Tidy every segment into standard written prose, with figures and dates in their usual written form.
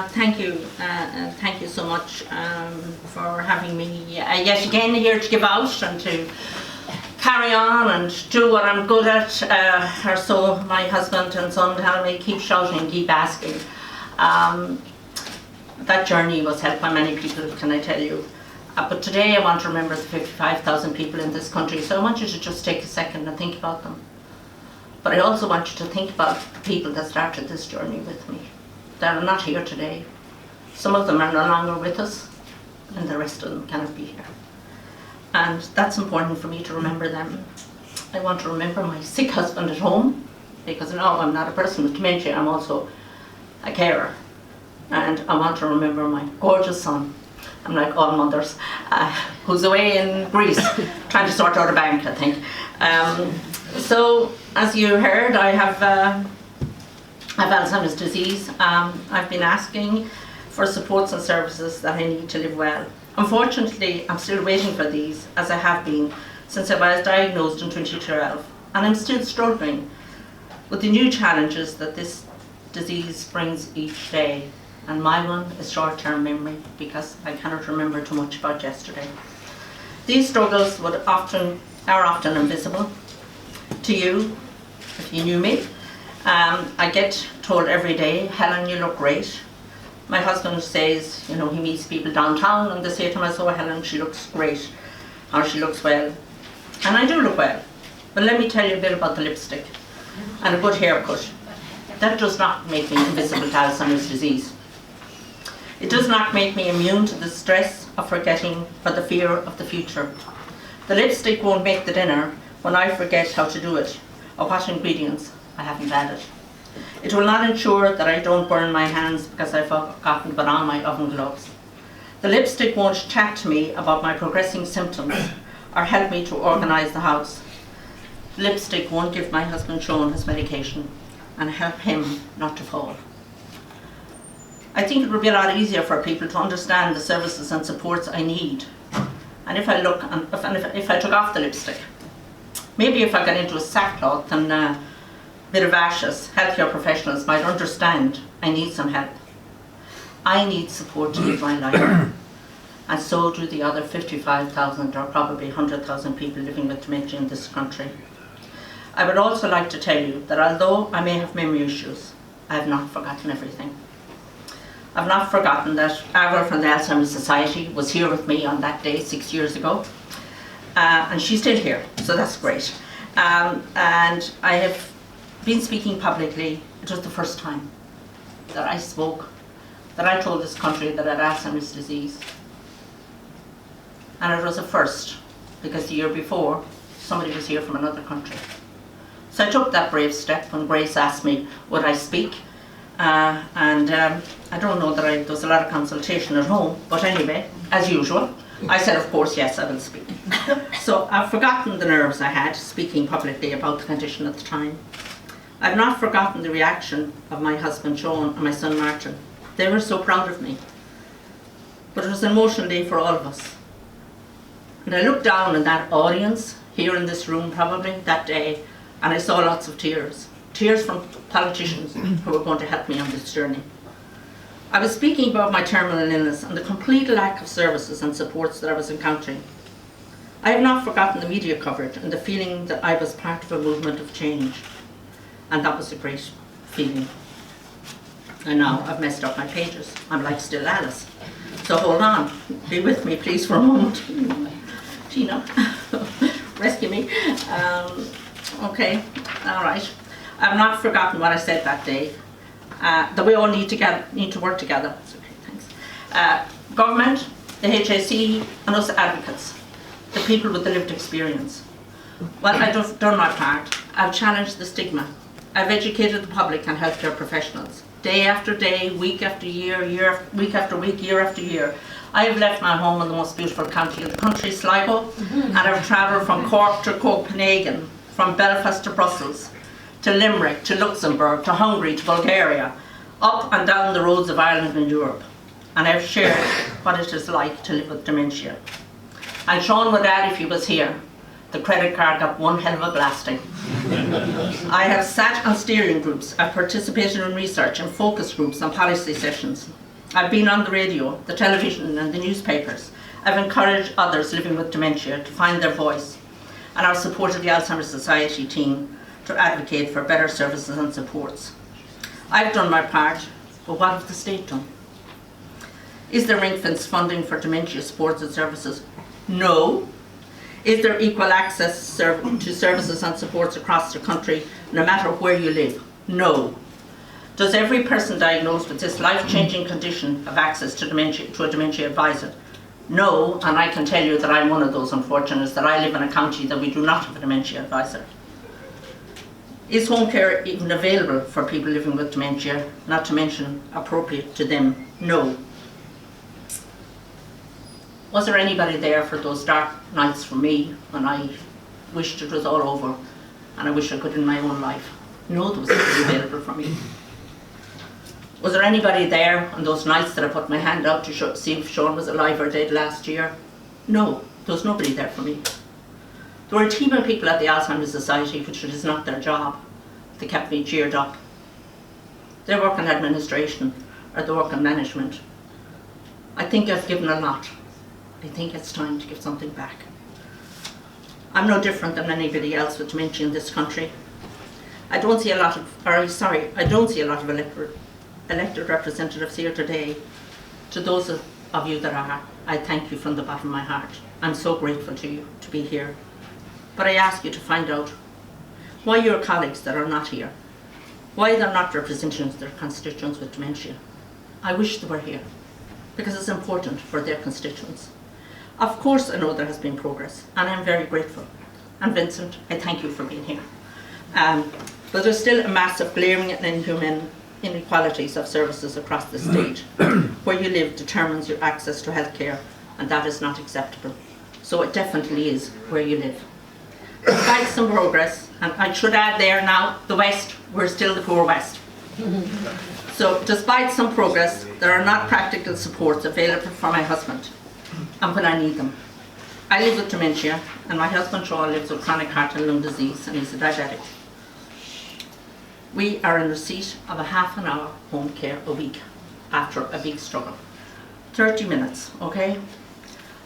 Thank you so much for having me yet again here to give out and to carry on and do what I'm good at, or so my husband and son tell me, keep shouting, keep asking. That journey was helped by many people, can I tell you. But today I want to remember the 55,000 people in this country, so I want you to just take a second and think about them. But I also want you to think about the people that started this journey with me. They're not here today. Some of them are no longer with us, and the rest of them cannot be here. And that's important for me to remember them. I want to remember my sick husband at home, because no, I'm not a person with dementia, I'm also a carer. And I want to remember my gorgeous son, I'm like all mothers, who's away in Greece, trying to sort out a bank, I think. So, as you heard, I have Alzheimer's disease. I've been asking for supports and services that I need to live well. Unfortunately, I'm still waiting for these, as I have been since I was diagnosed in 2012, and I'm still struggling with the new challenges that this disease brings each day. And my one is short-term memory, because I cannot remember too much about yesterday. These struggles are often invisible to you, if you knew me. I get told every day, Helen, you look great. My husband says, you know, he meets people downtown and they say to him, oh, Helen, she looks great, or she looks well. And I do look well. But let me tell you a bit about the lipstick and a good haircut. That does not make me invisible to Alzheimer's disease. It does not make me immune to the stress of forgetting or the fear of the future. The lipstick won't make the dinner when I forget how to do it or what ingredients I haven't added. It will not ensure that I don't burn my hands because I've forgotten to put on my oven gloves. The lipstick won't chat to me about my progressing symptoms or help me to organise the house. The lipstick won't give my husband Sean his medication and help him not to fall. I think it would be a lot easier for people to understand the services and supports I need. And if I took off the lipstick, maybe if I got into a sackcloth and a bit of ashes, healthcare professionals might understand I need some help. I need support to live my life. And so do the other 55,000 or probably 100,000 people living with dementia in this country. I would also like to tell you that although I may have memory issues, I have not forgotten everything. I've not forgotten that Ava from the Alzheimer's Society was here with me on that day 6 years ago. And she's still here, so that's great. And I have been speaking publicly. It was the first time that I spoke, that I told this country that I had Alzheimer's disease. And it was a first, because the year before, somebody was here from another country. So I took that brave step when Grace asked me, would I speak? I don't know that there was a lot of consultation at home, but anyway, as usual, I said, of course, yes, I will speak. So I've forgotten the nerves I had speaking publicly about the condition at the time. I've not forgotten the reaction of my husband Sean and my son Martin. They were so proud of me. But it was an emotional day for all of us. And I looked down in that audience, here in this room probably, that day, and I saw lots of tears. Tears from politicians who were going to help me on this journey. I was speaking about my terminal illness and the complete lack of services and supports that I was encountering. I have not forgotten the media coverage and the feeling that I was part of a movement of change. And that was a great feeling. And now I've messed up my pages. I'm like still Alice. So hold on, be with me please for a moment. Gina, rescue me. Okay, all right. I've not forgotten what I said that day, that we all need to work together. Okay, thanks. Government, the HSE, and us advocates, the people with the lived experience. Well, I've done my part. I've challenged the stigma. I've educated the public and healthcare professionals. Day after day, week after year, week after week, year after year. I have left my home in the most beautiful county in the country, Sligo, and I've travelled from Cork to Copenhagen, from Belfast to Brussels, to Limerick, to Luxembourg, to Hungary, to Bulgaria, up and down the roads of Ireland and Europe. And I've shared what it is like to live with dementia. And Sean would add, if he was here, The credit card got one hell of a blasting. I have sat on steering groups. I've participated in research and focus groups and policy sessions. I've been on the radio, the television and the newspapers. I've encouraged others living with dementia to find their voice. And I've supported the Alzheimer Society team to advocate for better services and supports. I've done my part, but what have the state done? Is there ring-fence funding for dementia supports and services? No. Is there equal access to services and supports across the country, no matter where you live? No. Does every person diagnosed with this life-changing condition have access to a dementia advisor? No, and I can tell you that I'm one of those unfortunates, that I live in a county that we do not have a dementia advisor. Is home care even available for people living with dementia, not to mention appropriate to them? No. Was there anybody there for those dark nights for me when I wished it was all over and I wish I could in my own life? No, there was nobody available for me. Was there anybody there on those nights that I put my hand out to see if Sean was alive or dead last year? No, there was nobody there for me. There were a team of people at the Alzheimer Society, which it is not their job. They kept me cheered up. They work in administration or they work in management. I think I've given a lot. I think it's time to give something back. I'm no different than anybody else with dementia in this country. I don't see a lot of elected representatives here today. To those of you that are, I thank you from the bottom of my heart. I'm so grateful to you to be here. But I ask you to find out why your colleagues that are not here, why they're not representing their constituents with dementia. I wish they were here, because it's important for their constituents. Of course I know there has been progress, and I'm very grateful. And Vincent, I thank you for being here. But there's still a massive glaring and inhuman inequalities of services across the state. Where you live determines your access to healthcare, and that is not acceptable. So it definitely is where you live. Despite some progress, and I should add there now, the West, we're still the poor West. So despite some progress, there are not practical supports available for my husband, and when I need them. I live with dementia, and my husband Sean lives with chronic heart and lung disease, and he's a diabetic. We are in receipt of a half an hour home care a week after a big struggle. 30 minutes, okay?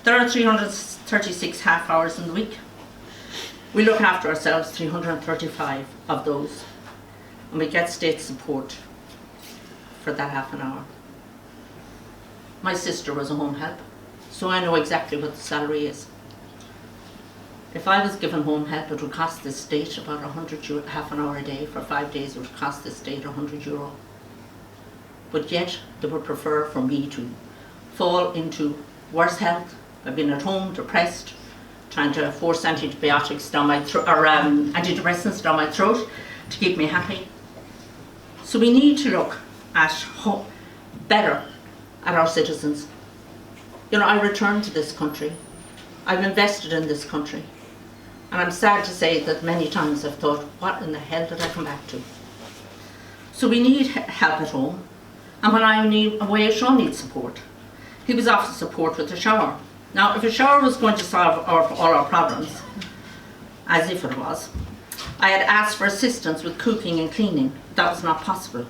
There are 336 half hours in the week. We look after ourselves 335 of those, and we get state support for that half an hour. My sister was a home help, so I know exactly what the salary is. If I was given home help, it would cost the state about €100, half an hour a day for 5 days. It would cost the state €100. But yet, they would prefer for me to fall into worse health. I've been at home, depressed, trying to force antibiotics down my throat, or antidepressants down my throat to keep me happy. So we need to look at better at our citizens. You know, I returned to this country. I've invested in this country. And I'm sad to say that many times I've thought, what in the hell did I come back to? So we need help at home. And when I'm away, Sean needs support. He was offered support with a shower. Now, if a shower was going to solve all our problems, as if it was, I had asked for assistance with cooking and cleaning. That was not possible.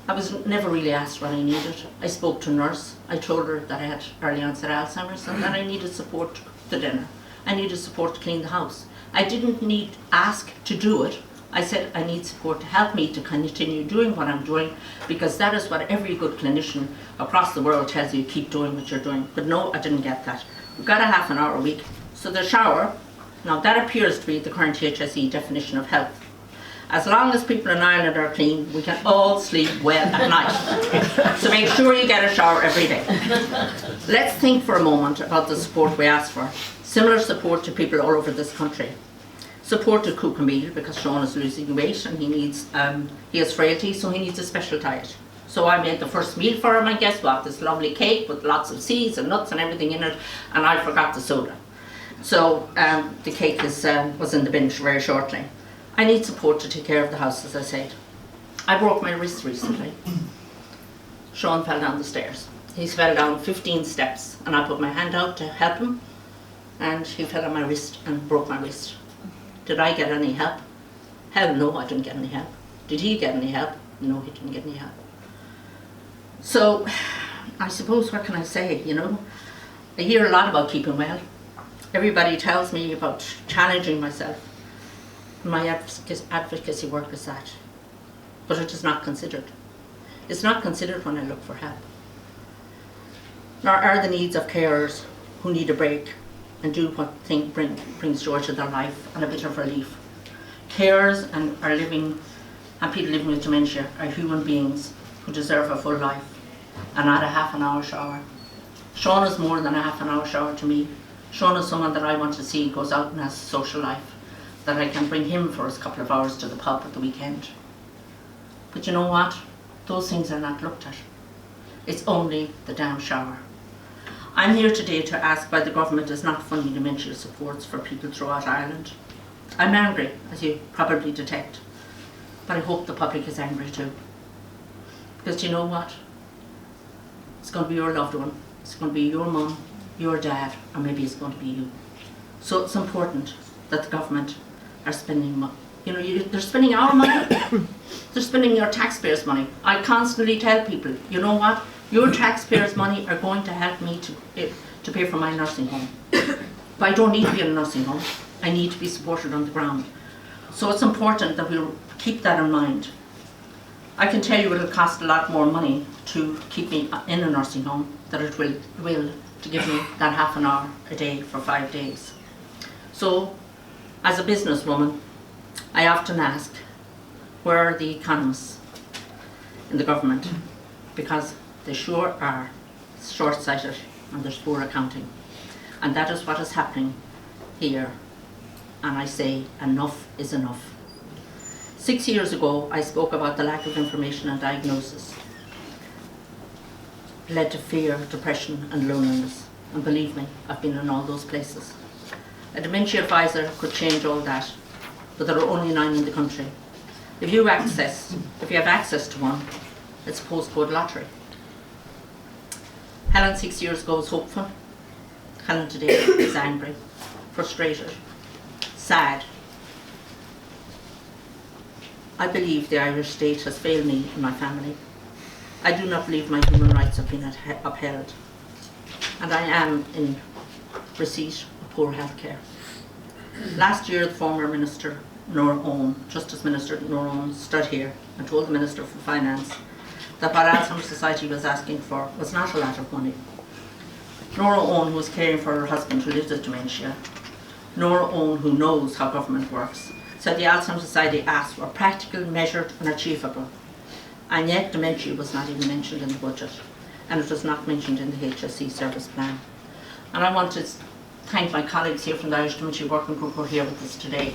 I was never really asked what I needed. I spoke to a nurse. I told her that I had early onset Alzheimer's and that I needed support to cook the dinner. I needed support to clean the house. I didn't ask to do it. I said I need support to help me to continue doing what I'm doing, because that is what every good clinician across the world tells you, keep doing what you're doing. But no, I didn't get that. We got a half an hour a week. So the shower, now that appears to be the current HSE definition of health. As long as people in Ireland are clean, we can all sleep well at night. So make sure you get a shower every day. Let's think for a moment about the support we ask for. Similar support to people all over this country. Support to cook a meal, because Sean is losing weight and he has frailty, so he needs a special diet. So I made the first meal for him, and guess what? This lovely cake with lots of seeds and nuts and everything in it, and I forgot the soda. So the cake was in the bin very shortly. I need support to take care of the house, as I said. I broke my wrist recently. Sean fell down the stairs. He fell down 15 steps, and I put my hand out to help him, and he fell on my wrist and broke my wrist. Did I get any help? Hell no, I didn't get any help. Did he get any help? No, he didn't get any help. So, I suppose, what can I say, you know? I hear a lot about keeping well. Everybody tells me about challenging myself. My advocacy work is that. But it is not considered. It's not considered when I look for help. Nor are the needs of carers who need a break and do what brings joy to their life and a bit of relief. Carers and people living with dementia are human beings who deserve a full life and not a half an hour shower. Sean is more than a half an hour shower to me. Sean is someone that I want to see goes out and has a social life, that I can bring him for his couple of hours to the pub at the weekend. But you know what? Those things are not looked at. It's only the damn shower. I'm here today to ask why the government is not funding dementia supports for people throughout Ireland. I'm angry, as you probably detect, but I hope the public is angry too. Because you know what? It's going to be your loved one. It's going to be your mum, your dad, or maybe it's going to be you. So it's important that the government are spending money. You know, they're spending our money. They're spending your taxpayers' money. I constantly tell people, you know what? Your taxpayers' money are going to help me to pay for my nursing home. But I don't need to be in a nursing home. I need to be supported on the ground. So it's important that we keep that in mind. I can tell you it'll cost a lot more money to keep me in a nursing home than it will to give me that half an hour a day for 5 days. So, as a businesswoman, I often ask, where are the economists in the government? Because they sure are short-sighted and there's poor accounting. And that is what is happening here. And I say, enough is enough. 6 years ago, I spoke about the lack of information and diagnosis. It led to fear, depression and loneliness. And believe me, I've been in all those places. A dementia advisor could change all that, but there are only 9 in the country. If you have access to one, it's a postcode lottery. Helen 6 years ago was hopeful. Helen today is angry, frustrated, sad. I believe the Irish state has failed me and my family. I do not believe my human rights have been upheld. And I am in receipt of poor health care. Last year, the former Minister, Justice Minister Nora Owen, stood here and told the Minister for Finance that what Alzheimer Society was asking for was not a lot of money. Nora Owen, who was caring for her husband who lived with dementia, Nora Owen, who knows how government works, said the Alzheimer Society asks were practical, measured and achievable. And yet dementia was not even mentioned in the budget, and it was not mentioned in the HSE service plan. And I want to thank my colleagues here from the Irish Dementia Working Group who are here with us today.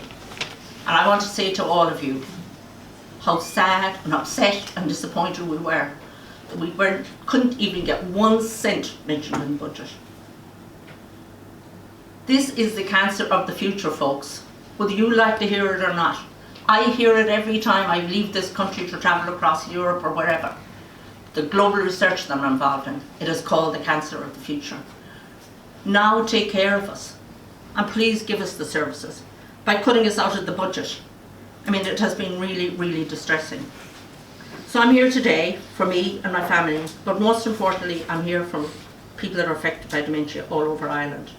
And I want to say to all of you how sad and upset and disappointed we were that we couldn't even get 1 cent mentioned in the budget. This is the cancer of the future, folks, whether you like to hear it or not. I hear it every time I leave this country to travel across Europe or wherever. The global research that I'm involved in, it is called the cancer of the future. Now take care of us, and please give us the services by cutting us out of the budget. I mean, it has been really, really distressing. So I'm here today for me and my family, but most importantly, I'm here for people that are affected by dementia all over Ireland.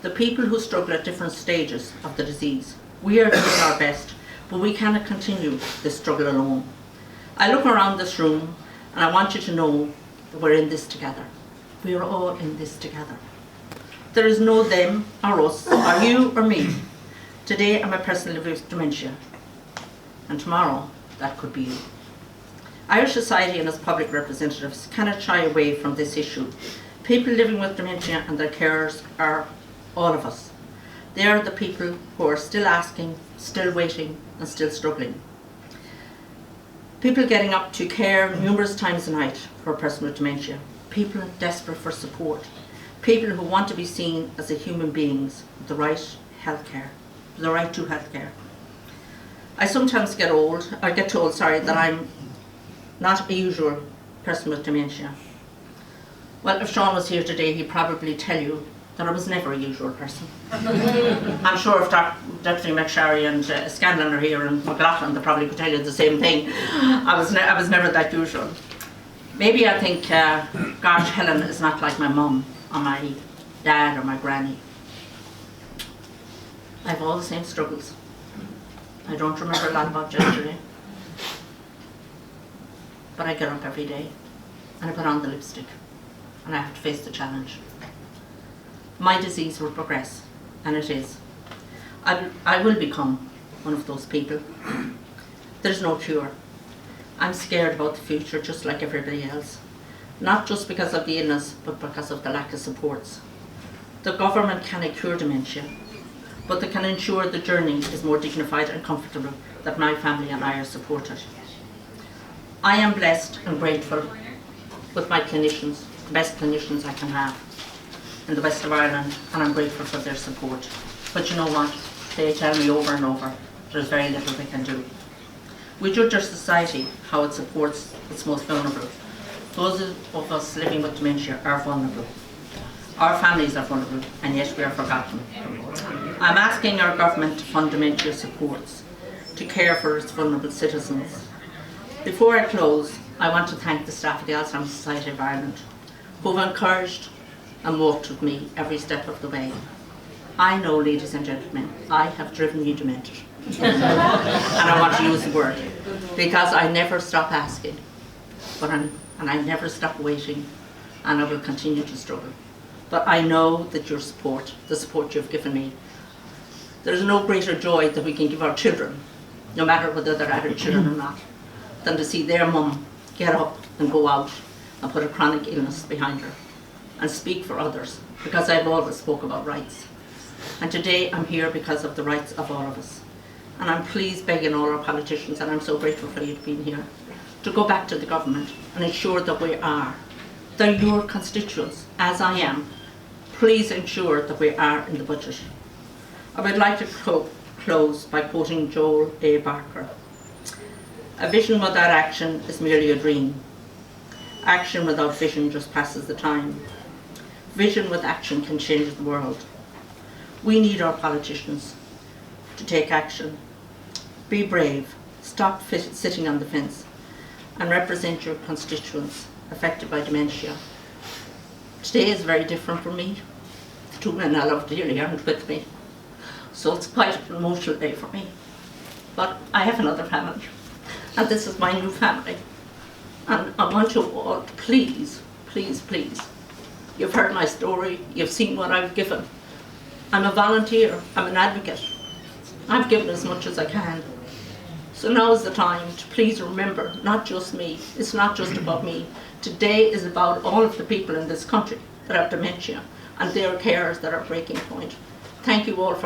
The people who struggle at different stages of the disease. We are doing our best, but we cannot continue this struggle alone. I look around this room and I want you to know that we're in this together. We are all in this together. There is no them or us or you or me. Today I'm a person living with dementia, and tomorrow that could be you. Irish society and its public representatives cannot shy away from this issue. People living with dementia and their carers are all of us. They are the people who are still asking, still waiting and still struggling. People getting up to care numerous times a night for a person with dementia. People desperate for support. People who want to be seen as a human beings with the right healthcare, the right to healthcare. I sometimes get told that I'm not a usual person with dementia. Well, if Sean was here today, he'd probably tell you that I was never a usual person. I'm sure if Deputy McSherry and Scanlon are here and McLaughlin, they probably could tell you the same thing. I was never that usual. Maybe I think, gosh, Helen is not like my mum or my dad or my granny. I have all the same struggles. I don't remember a lot about yesterday. But I get up every day and I put on the lipstick and I have to face the challenge. My disease will progress, and it is. I will become one of those people. There's no cure. I'm scared about the future just like everybody else. Not just because of the illness, but because of the lack of supports. The government cannot cure dementia, but they can ensure the journey is more dignified and comfortable, that my family and I are supported. I am blessed and grateful with my clinicians, the best clinicians I can have in the west of Ireland, and I'm grateful for their support. But you know what? They tell me over and over, there's very little they can do. We judge our society how it supports its most vulnerable. Those of us living with dementia are vulnerable. Our families are vulnerable, and yet we are forgotten. I'm asking our government to fund dementia supports, to care for its vulnerable citizens. Before I close, I want to thank the staff of the Alzheimer Society of Ireland, who have encouraged and walked with me every step of the way. I know, ladies and gentlemen, I have driven you demented. And I want to use the word, because I never stop asking, and I never stop waiting, and I will continue to struggle. But I know that your support, the support you've given me, there is no greater joy that we can give our children, no matter whether they're adult children or not, than to see their mum get up and go out and put a chronic illness behind her and speak for others, because I've always spoke about rights. And today I'm here because of the rights of all of us. And I'm pleased begging all our politicians, and I'm so grateful for you being here, to go back to the government and ensure that we are. They're your constituents, as I am. Please ensure that we are in the budget. I would like to close by quoting Joel A. Barker. A vision without action is merely a dream. Action without vision just passes the time. Vision with action can change the world. We need our politicians to take action. Be brave, stop sitting on the fence, and represent your constituents affected by dementia. Today is very different for me. The two men I love dearly aren't with me, so it's quite an emotional day for me. But I have another family, and this is my new family. And I want you all to please, please, please. You've heard my story, you've seen what I've given. I'm a volunteer, I'm an advocate. I've given as much as I can. So now is the time to please remember, not just me, it's not just about me. Today is about all of the people in this country that have dementia and their carers that are breaking point. Thank you all for